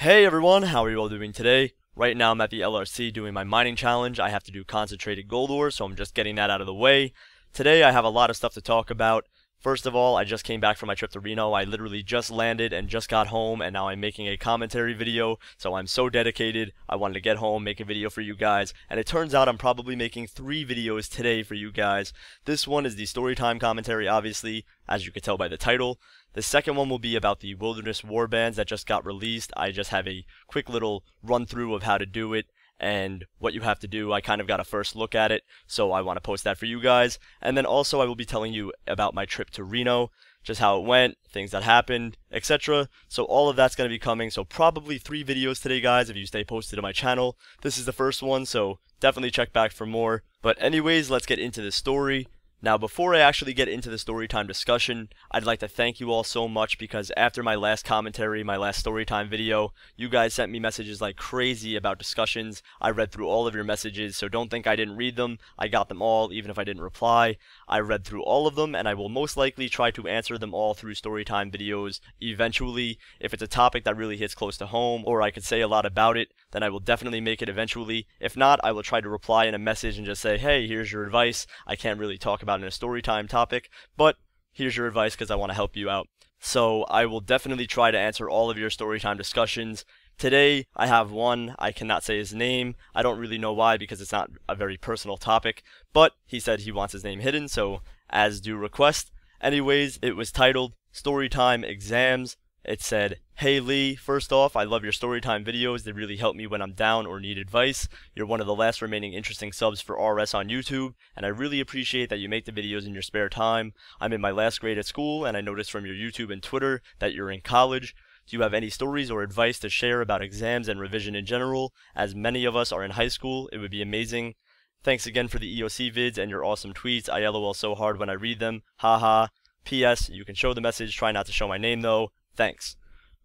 Hey everyone, how are you all doing today? Right now I'm at the LRC doing my mining challenge. I have to do concentrated gold ore, so I'm just getting that out of the way. Today I have a lot of stuff to talk about. First of all, I just came back from my trip to Reno. I literally just landed and just got home, and now I'm making a commentary video, so I'm so dedicated. I wanted to get home, make a video for you guys, and it turns out I'm probably making 3 videos today for you guys. This one is the storytime commentary, obviously, as you can tell by the title. The second one will be about the Wilderness Warbands that just got released. I just have a quick little run through of how to do it and what you have to do. I kind of got a first look at it, so I want to post that for you guys. And then also I will be telling you about my trip to Reno, just how it went, things that happened, etc. So all of that's going to be coming, so probably 3 videos today, guys, if you stay posted to my channel. This is the first one, so definitely check back for more. But anyways, let's get into the story. Now, before I actually get into the storytime discussion, I'd like to thank you all so much because after my last commentary, my last storytime video, you guys sent me messages like crazy about discussions. I read through all of your messages, so don't think I didn't read them. I got them all, even if I didn't reply. I read through all of them, and I will most likely try to answer them all through storytime videos eventually. If it's a topic that really hits close to home, or I could say a lot about it, then I will definitely make it eventually. If not, I will try to reply in a message and just say, hey, here's your advice. I can't really talk about in a storytime topic, but here's your advice because I want to help you out. So I will definitely try to answer all of your storytime discussions. Today I have one. I cannot say his name. I don't really know why because it's not a very personal topic, but he said he wants his name hidden, so as due request. Anyways, it was titled Storytime Exams. It said, hey Lee, first off, I love your storytime videos. They really help me when I'm down or need advice. You're one of the last remaining interesting subs for RS on YouTube, and I really appreciate that you make the videos in your spare time. I'm in my last grade at school, and I noticed from your YouTube and Twitter that you're in college. Do you have any stories or advice to share about exams and revision in general? As many of us are in high school, it would be amazing. Thanks again for the EOC vids and your awesome tweets. I LOL so hard when I read them. Haha. P.S. You can show the message, try not to show my name though. Thanks.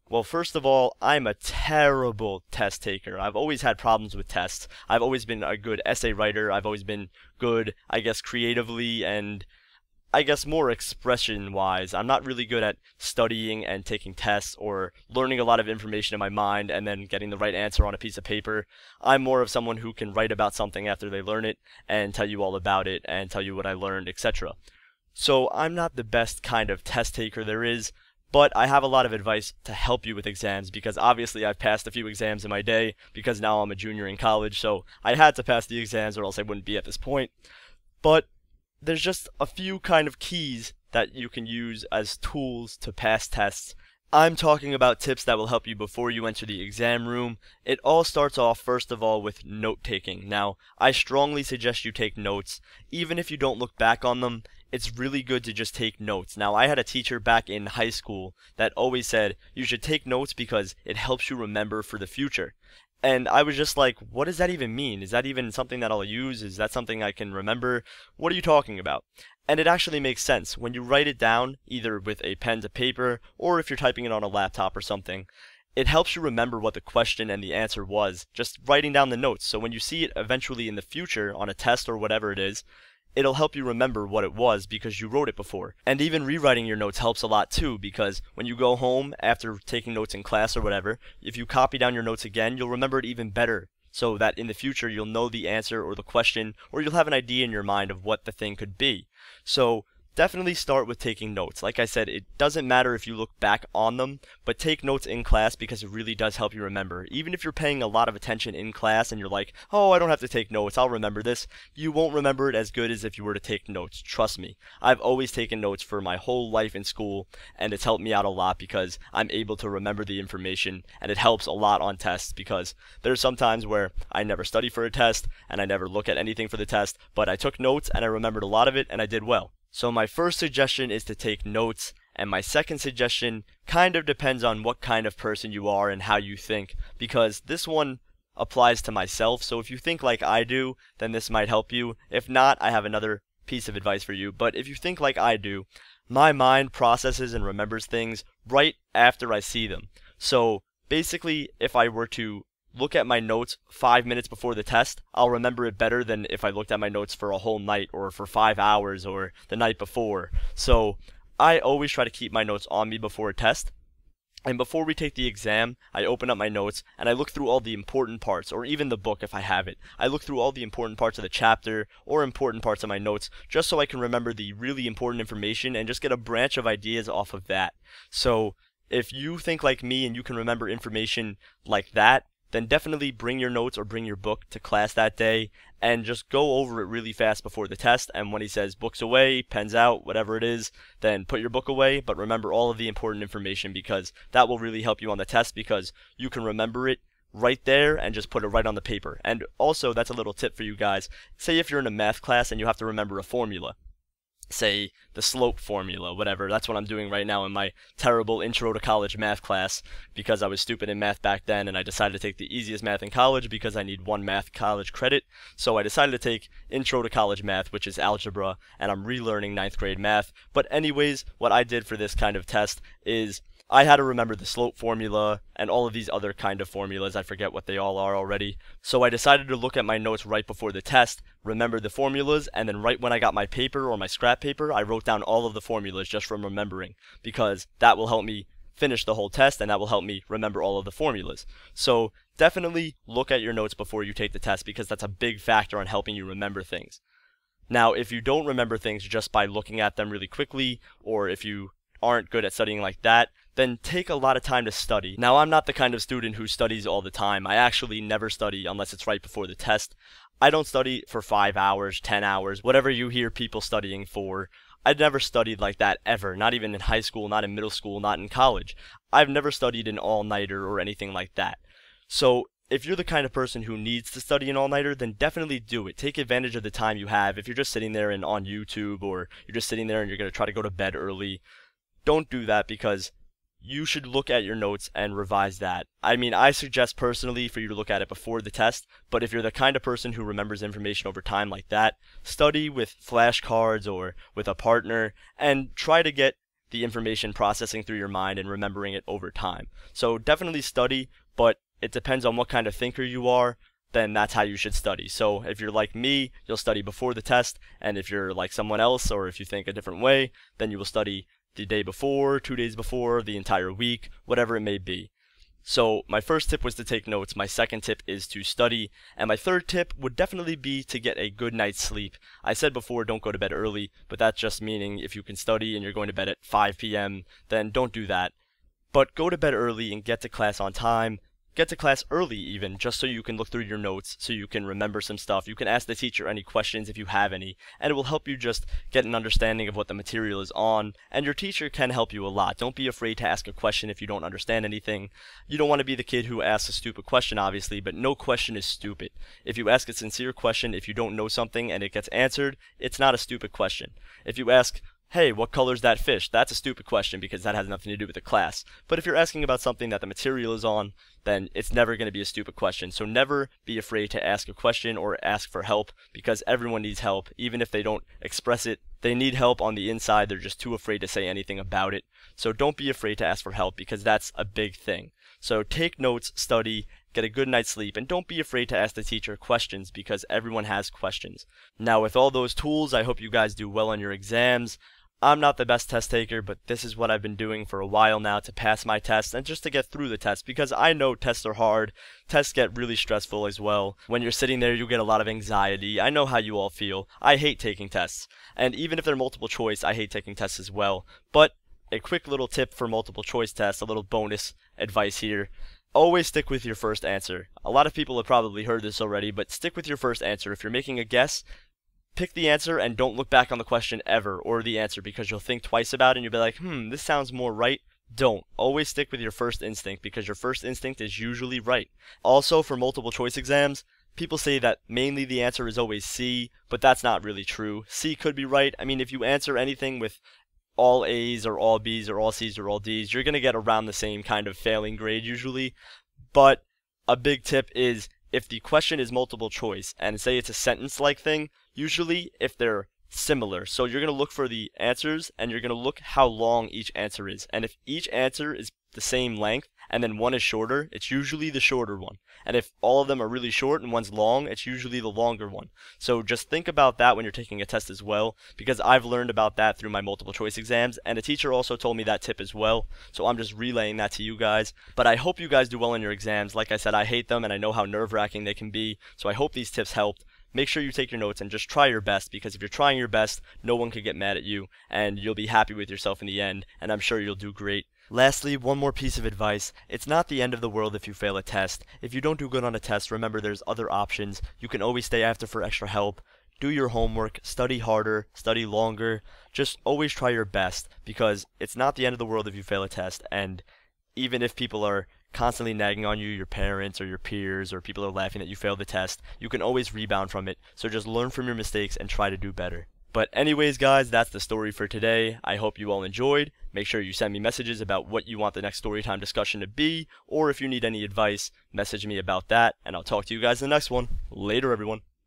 Well, first of all, I'm a terrible test taker. I've always had problems with tests. I've always been a good essay writer. I've always been good, I guess, creatively and I guess more expression-wise. I'm not really good at studying and taking tests or learning a lot of information in my mind and then getting the right answer on a piece of paper. I'm more of someone who can write about something after they learn it and tell you all about it and tell you what I learned, etc. So I'm not the best kind of test taker there is. But I have a lot of advice to help you with exams because obviously I've passed a few exams in my day because now I'm a junior in college, so I had to pass the exams or else I wouldn't be at this point. But there's just a few kind of keys that you can use as tools to pass tests. I'm talking about tips that will help you before you enter the exam room. It all starts off first of all with note taking. Now, I strongly suggest you take notes. Even if you don't look back on them, it's really good to just take notes. Now, I had a teacher back in high school that always said, you should take notes because it helps you remember for the future. And I was just like, what does that even mean? Is that even something that I'll use? Is that something I can remember? What are you talking about? And it actually makes sense. When you write it down, either with a pen to paper, or if you're typing it on a laptop or something, it helps you remember what the question and the answer was, just writing down the notes. So when you see it eventually in the future on a test or whatever it is, it'll help you remember what it was because you wrote it before. And even rewriting your notes helps a lot too because when you go home after taking notes in class or whatever, if you copy down your notes again, you'll remember it even better so that in the future you'll know the answer or the question or you'll have an idea in your mind of what the thing could be. So definitely start with taking notes. Like I said, it doesn't matter if you look back on them, but take notes in class because it really does help you remember. Even if you're paying a lot of attention in class and you're like, oh, I don't have to take notes, I'll remember this, you won't remember it as good as if you were to take notes. Trust me. I've always taken notes for my whole life in school, and it's helped me out a lot because I'm able to remember the information, and it helps a lot on tests because there's some times where I never study for a test, and I never look at anything for the test, but I took notes, and I remembered a lot of it, and I did well. So my first suggestion is to take notes, and my second suggestion kind of depends on what kind of person you are and how you think, because this one applies to myself, so if you think like I do, then this might help you. If not, I have another piece of advice for you, but if you think like I do, my mind processes and remembers things right after I see them. So basically, if I were to look at my notes 5 minutes before the test, I'll remember it better than if I looked at my notes for a whole night or for 5 hours or the night before. So I always try to keep my notes on me before a test. And before we take the exam, I open up my notes and I look through all the important parts, or even the book if I have it. I look through all the important parts of the chapter or important parts of my notes just so I can remember the really important information and just get a branch of ideas off of that. So if you think like me and you can remember information like that, then definitely bring your notes or bring your book to class that day and just go over it really fast before the test. And when he says books away, pens out, whatever it is, then put your book away, but remember all of the important information, because that will really help you on the test, because you can remember it right there and just put it right on the paper. And also, that's a little tip for you guys. Say if you're in a math class and you have to remember a formula, say the slope formula, whatever. That's what I'm doing right now in my terrible intro to college math class, because I was stupid in math back then and I decided to take the easiest math in college because I need 1 math college credit. So I decided to take intro to college math, which is algebra, and I'm relearning 9th grade math. But anyways, what I did for this kind of test is I had to remember the slope formula and all of these other kind of formulas. I forget what they all are already. So I decided to look at my notes right before the test, remember the formulas, and then right when I got my paper or my scrap paper, I wrote down all of the formulas just from remembering, because that will help me finish the whole test and that will help me remember all of the formulas. So definitely look at your notes before you take the test, because that's a big factor on helping you remember things. Now, if you don't remember things just by looking at them really quickly, or if you aren't good at studying like that, then take a lot of time to study. Now, I'm not the kind of student who studies all the time. I actually never study unless it's right before the test. I don't study for 5 hours, 10 hours, whatever you hear people studying for. I've never studied like that ever, not even in high school, not in middle school, not in college. I've never studied an all-nighter or anything like that. So if you're the kind of person who needs to study an all-nighter, then definitely do it. Take advantage of the time you have. If you're just sitting there and on YouTube, or you're just sitting there and you're going to try to go to bed early, don't do that, because you should look at your notes and revise that. I mean, I suggest personally for you to look at it before the test, but if you're the kind of person who remembers information over time like that, study with flashcards or with a partner and try to get the information processing through your mind and remembering it over time. So definitely study, but it depends on what kind of thinker you are. Then that's how you should study. So if you're like me, you'll study before the test, and if you're like someone else, or if you think a different way, then you will study the day before, 2 days before, the entire week, whatever it may be. So my first tip was to take notes, my second tip is to study, and my third tip would definitely be to get a good night's sleep. I said before, don't go to bed early, but that's just meaning if you can study and you're going to bed at 5 p.m., then don't do that. But go to bed early and get to class on time. Get to class early even, just so you can look through your notes, so you can remember some stuff. You can ask the teacher any questions if you have any, and it will help you just get an understanding of what the material is on, and your teacher can help you a lot. Don't be afraid to ask a question if you don't understand anything. You don't want to be the kid who asks a stupid question, obviously, but no question is stupid. If you ask a sincere question, if you don't know something and it gets answered, it's not a stupid question. If you ask, hey, what color's that fish? That's a stupid question, because that has nothing to do with the class. But if you're asking about something that the material is on, then it's never going to be a stupid question. So never be afraid to ask a question or ask for help, because everyone needs help. Even if they don't express it, they need help on the inside. They're just too afraid to say anything about it. So don't be afraid to ask for help, because that's a big thing. So take notes, study, get a good night's sleep, and don't be afraid to ask the teacher questions, because everyone has questions. Now, with all those tools, I hope you guys do well on your exams. I'm not the best test taker, but this is what I've been doing for a while now to pass my tests and just to get through the test, because I know tests are hard. Tests get really stressful as well. When you're sitting there, you get a lot of anxiety. I know how you all feel. I hate taking tests. And even if they're multiple choice, I hate taking tests as well. But a quick little tip for multiple choice tests, a little bonus advice here. Always stick with your first answer. A lot of people have probably heard this already, but stick with your first answer. If you're making a guess, pick the answer and don't look back on the question ever, or the answer, because you'll think twice about it and you'll be like, this sounds more right. Don't. Always stick with your first instinct, because your first instinct is usually right. Also, for multiple choice exams, people say that mainly the answer is always C, but that's not really true. C could be right. I mean, if you answer anything with all A's or all B's or all C's or all D's, you're going to get around the same kind of failing grade usually. But a big tip is, if the question is multiple choice, and say it's a sentence-like thing, usually if they're similar, so you're going to look for the answers, and you're going to look how long each answer is. And if each answer is the same length, and then one is shorter, it's usually the shorter one. And if all of them are really short and one's long, it's usually the longer one. So just think about that when you're taking a test as well, because I've learned about that through my multiple choice exams, and a teacher also told me that tip as well, so I'm just relaying that to you guys. But I hope you guys do well in your exams. Like I said, I hate them and I know how nerve-wracking they can be, so I hope these tips helped. Make sure you take your notes and just try your best, because if you're trying your best, no one can get mad at you, and you'll be happy with yourself in the end, and I'm sure you'll do great. Lastly, one more piece of advice. It's not the end of the world if you fail a test. If you don't do good on a test, remember there's other options. You can always stay after for extra help. Do your homework, study harder, study longer. Just always try your best, because it's not the end of the world if you fail a test, and even if people are constantly nagging on you, your parents or your peers, or people are laughing that you failed the test, you can always rebound from it. So just learn from your mistakes and try to do better. But anyways, guys, that's the story for today. I hope you all enjoyed. Make sure you send me messages about what you want the next storytime discussion to be, or if you need any advice, message me about that, and I'll talk to you guys in the next one. Later, everyone.